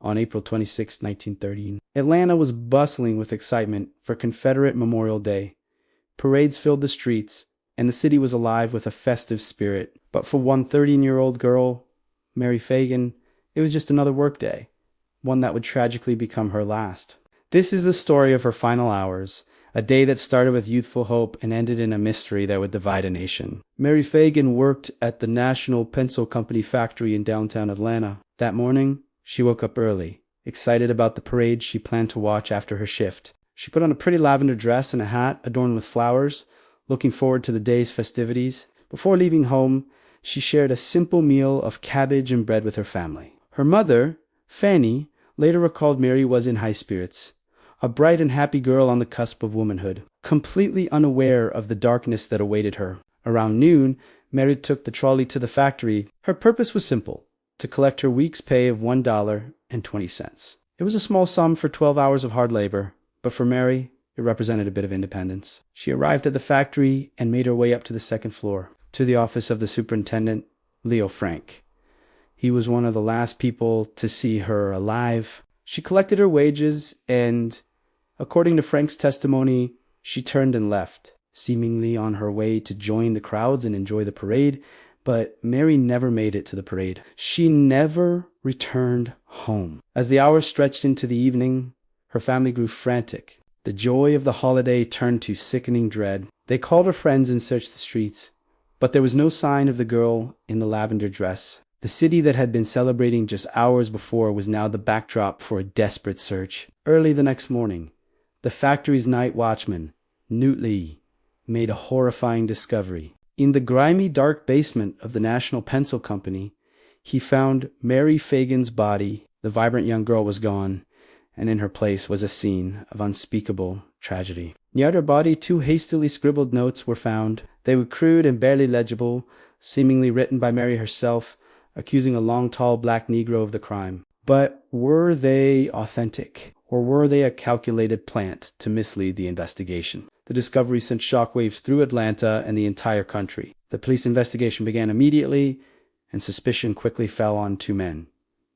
on April 26, 1913. Atlanta was bustling with excitement for Confederate Memorial Day. Parades filled the streets, and the city was alive with a festive spirit. But for one 13-year-old girl, Mary Phagan, it was just another workday, one that would tragically become her last. This is the story of her final hours, a day that started with youthful hope and ended in a mystery that would divide a nation. Mary Phagan worked at the National Pencil Company factory in downtown Atlanta. That morning, she woke up early, excited about the parade she planned to watch after her shift. She put on a pretty lavender dress and a hat adorned with flowers, looking forward to the day's festivities. Before leaving home, she shared a simple meal of cabbage and bread with her family. Her mother, Fanny, later recalled Mary was in high spirits, a bright and happy girl on the cusp of womanhood, completely unaware of the darkness that awaited her. Around noon, Mary took the trolley to the factory. Her purpose was simple: to collect her week's pay of $1.20. It was a small sum for 12 hours of hard labor, but for Mary, it represented a bit of independence. She arrived at the factory and made her way up to the second floor, to the office of the superintendent, Leo Frank. He was one of the last people to see her alive. She collected her wages and, according to Frank's testimony, she turned and left, seemingly on her way to join the crowds and enjoy the parade. But Mary never made it to the parade. She never returned home. As the hours stretched into the evening, her family grew frantic. The joy of the holiday turned to sickening dread. They called her friends and searched the streets, but there was no sign of the girl in the lavender dress. The city that had been celebrating just hours before was now the backdrop for a desperate search. Early the next morning, the factory's night watchman, Lee, made a horrifying discovery. In the grimy, dark basement of the National Pencil Company, he found Mary Phagan's body. The vibrant young girl was gone, and in her place was a scene of unspeakable tragedy. Near her body, 2 hastily scribbled notes were found. They were crude and barely legible, seemingly written by Mary herself, accusing a long, tall black Negro of the crime. But were they authentic, or were they a calculated plant to mislead the investigation? The discovery sent shockwaves through Atlanta and the entire country. The police investigation began immediately, and suspicion quickly fell on 2 men: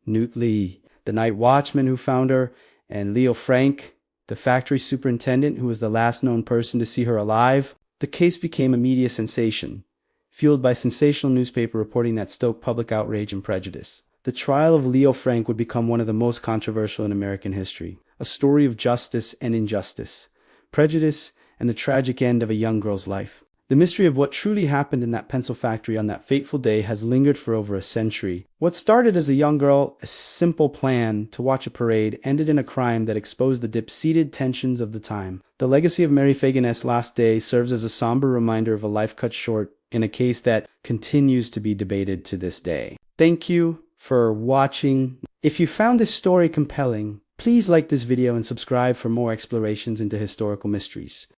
Lee, the night watchman who found her, and Leo Frank, the factory superintendent who was the last known person to see her alive. The case became a media sensation, fueled by sensational newspaper reporting that stoked public outrage and prejudice. The trial of Leo Frank would become one of the most controversial in American history, a story of justice and injustice, prejudice, and the tragic end of a young girl's life. The mystery of what truly happened in that pencil factory on that fateful day has lingered for over a century. What started as a young girl, a simple plan to watch a parade, ended in a crime that exposed the deep-seated tensions of the time. The legacy of Mary Phagan's last day serves as a somber reminder of a life cut short in a case that continues to be debated to this day. Thank you for watching. If you found this story compelling, please like this video and subscribe for more explorations into historical mysteries.